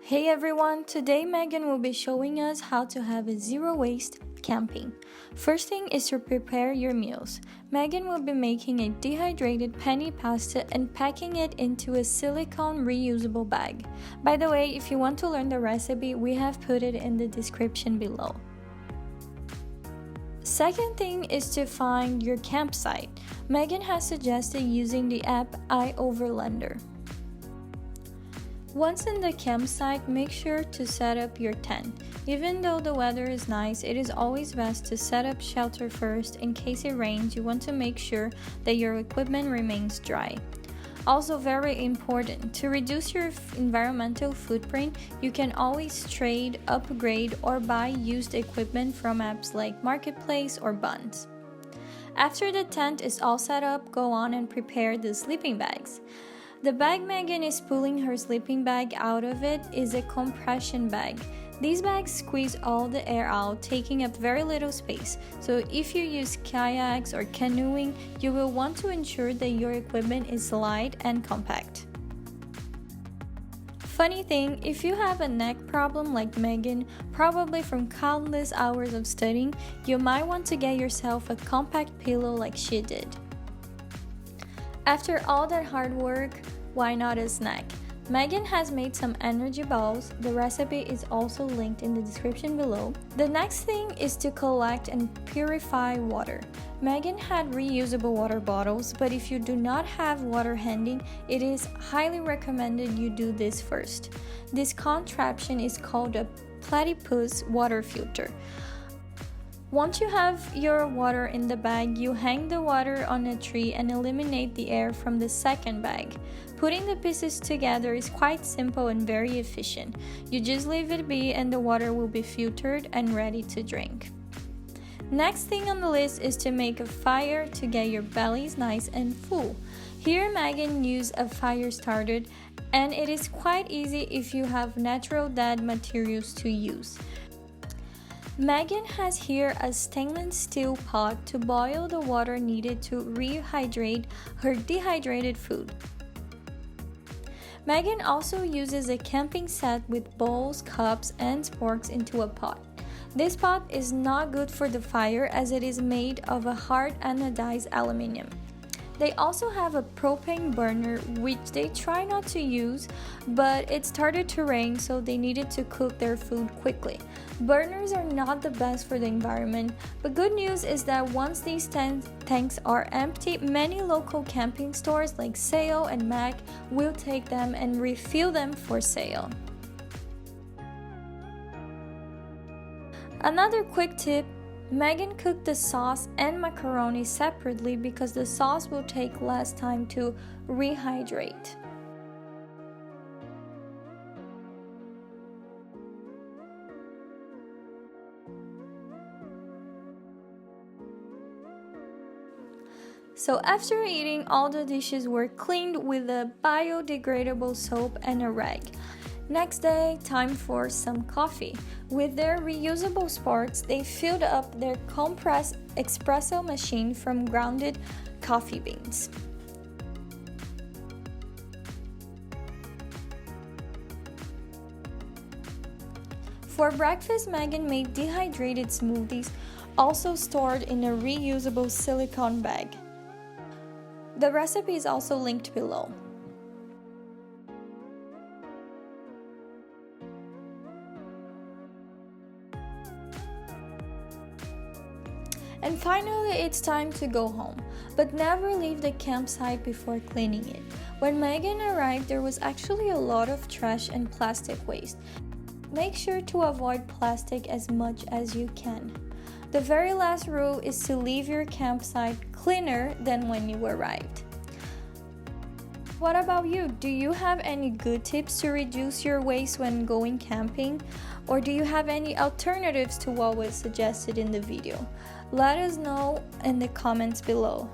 Hey everyone, today Megan will be showing us how to have a zero waste camping. First thing is to prepare your meals. Megan will be making a dehydrated penne pasta and packing it into a silicone reusable bag. By the way, if you want to learn the recipe, we have put it in the description below. Second thing is to find your campsite. Megan has suggested using the app iOverlander. Once in the campsite, make sure to set up your tent. Even though the weather is nice, it is always best to set up shelter first. In case it rains, you want to make sure that your equipment remains dry. Also very important, to reduce your environmental footprint, you can always trade, upgrade, or buy used equipment from apps like Marketplace or Buns. After the tent is all set up, go on and prepare the sleeping bags. The bag Megan is pulling her sleeping bag out of it is a compression bag. These bags squeeze all the air out, taking up very little space. So if you use kayaks or canoeing, you will want to ensure that your equipment is light and compact. Funny thing, if you have a neck problem like Megan, probably from countless hours of studying, you might want to get yourself a compact pillow like she did. After all that hard work, why not a snack? Megan has made some energy balls. The recipe is also linked in the description below. The next thing is to collect and purify water. Megan had reusable water bottles, but if you do not have water handy, it is highly recommended you do this first. This contraption is called a platypus water filter. Once you have your water in the bag, you hang the water on a tree and eliminate the air from the second bag. Putting the pieces together is quite simple and very efficient. You just leave it be and the water will be filtered and ready to drink. Next thing on the list is to make a fire to get your bellies nice and full. Here Megan used a fire starter and it is quite easy if you have natural dead materials to use. Megan has here a stainless steel pot to boil the water needed to rehydrate her dehydrated food. Megan also uses a camping set with bowls, cups, and sporks into a pot. This pot is not good for the fire as it is made of a hard anodized aluminum. They also have a propane burner which they try not to use, but it started to rain so they needed to cook their food quickly. Burners are not the best for the environment, but good news is that once these tanks are empty, many local camping stores like Sale and Mac will take them and refill them for sale. Another quick tip, Megan cooked the sauce and macaroni separately because the sauce will take less time to rehydrate. So after eating, all the dishes were cleaned with a biodegradable soap and a rag. Next day, time for some coffee. With their reusable sports, they filled up their compressed espresso machine from grounded coffee beans. For breakfast, Megan made dehydrated smoothies, also stored in a reusable silicone bag. The recipe is also linked below. And finally, it's time to go home, but never leave the campsite before cleaning it. When Megan arrived, there was actually a lot of trash and plastic waste. Make sure to avoid plastic as much as you can. The very last rule is to leave your campsite cleaner than when you arrived. What about you? Do you have any good tips to reduce your waste when going camping? Or do you have any alternatives to what was suggested in the video? Let us know in the comments below.